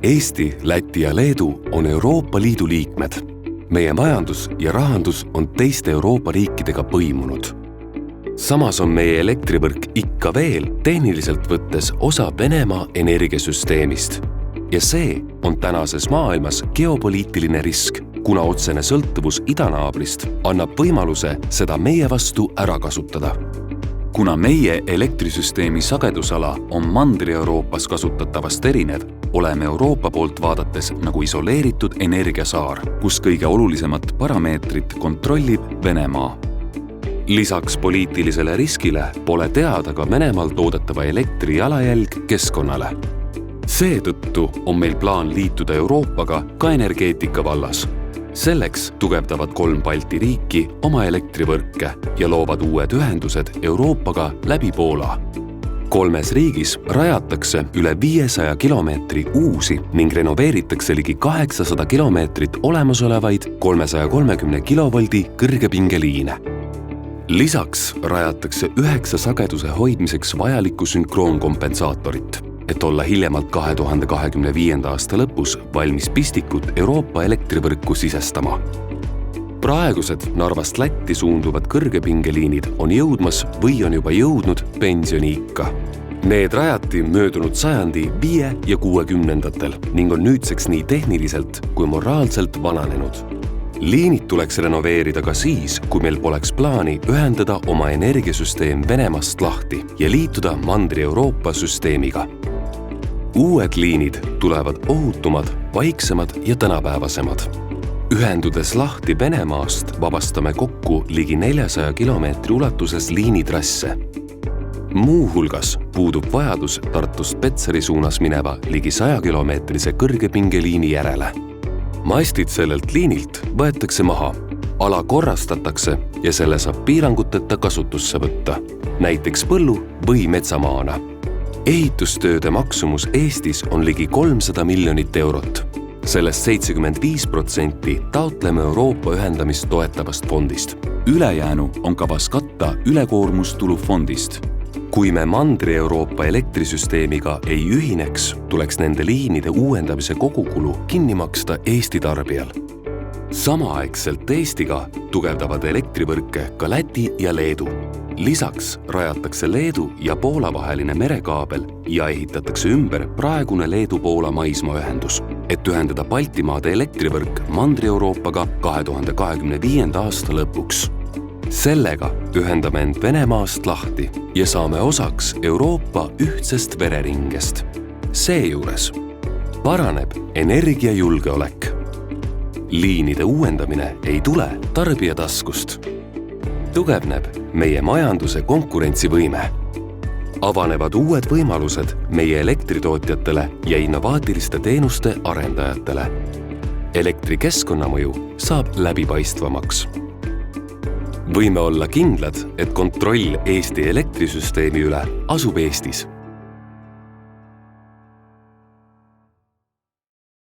Eesti, Läti ja Leedu on Euroopa Liidu liikmed. Meie majandus ja rahandus on teiste Euroopa riikidega põimunud. Samas on meie elektrivõrk ikka veel tehniliselt võttes osa Venemaa energiasüsteemist. Ja see on tänases maailmas geopoliitiline risk, kuna otsene sõltuvus idanaabrist annab võimaluse seda meie vastu ära kasutada. Kuna meie elektrisüsteemi sagedusala on Mandri-Euroopas kasutatavast erinev, oleme Euroopa poolt vaadates nagu isoleeritud energiasaar, kus kõige olulisemat parameetrit kontrollib Venemaa. Lisaks poliitilisele riskile pole teada ka Venemaal toodetava elektri jalajälg keskkonnale. Seetõttu on meil plaan liituda Euroopaga ka energeetika vallas. Selleks tugevdavad 3 Balti riiki oma elektrivõrke ja loovad uued ühendused Euroopaga läbi Poola. 3 riigis rajatakse üle 500 kilomeetri uusi ning renoveeritakse ligi 800 kilomeetrit olemasolevaid 330 kilovoldi kõrgepingeliine. Lisaks rajatakse 9 sageduse hoidmiseks vajalikku sünkroonkompensaatorit, et olla hiljemalt 2025. aasta lõpus valmis pistikut Euroopa elektrivõrku sisestama. Praegused Narvast Lätti suunduvad kõrgepingeliinid on jõudmas või on juba jõudnud pensioniikka. Need rajati möödunud sajandi 5- ja 60-ndatel ning on nüüdseks nii tehniliselt kui moraalselt vananenud. Liinid tuleks renoveerida ka siis, kui meil poleks plaani ühendada oma energiasüsteem Venemaast lahti ja liituda Mandri-Euroopa süsteemiga. Uued liinid tulevad ohutumad, vaiksemad ja tänapäevasemad. Ühendudes lahti Venemaast vabastame kokku ligi 400 kilomeetri ulatuses liinitrasse. Muu hulgas puudub vajadus Tartust Petseri suunas mineva ligi 100-kilomeetrise kõrgepingeliini järele. Mastid sellelt liinilt võetakse maha, ala korrastatakse ja selle saab piiranguteta kasutusse võtta, näiteks põllu- või metsamaana. Ehitustööde maksumus Eestis on ligi 300 miljonit eurot. Sellest 75% taotleme Euroopa ühendamist toetavast fondist. Ülejäänu on kavas katta ülekoormustulu fondist. Kui me Mandri-Euroopa elektrisüsteemiga ei ühineks, tuleks nende liinide uuendamise kogukulu kinni maksta Eesti tarbijal. Samaaegselt Eestiga tugevdavad elektrivõrke ka Läti ja Leedu. Lisaks rajatakse Leedu ja Poola vaheline merekaabel ja ehitatakse ümber praegune Leedu-Poola maismaaühendus, et ühendada Baltimaade elektrivõrk Mandri-Euroopaga 2025. aasta lõpuks. Sellega ühendame end Venemaast lahti ja saame osaks Euroopa ühtsest vereringest. Seejuures paraneb energiajulgeolek. Liinide uuendamine ei tule tarbija taskust. Tugevneb meie majanduse konkurentsivõime. Avanevad uued võimalused meie elektritootjatele ja innovaatiliste teenuste arendajatele. Elektri keskkonnamõju saab läbipaistvamaks. Võime olla kindlad, et kontroll Eesti elektrisüsteemi üle asub Eestis.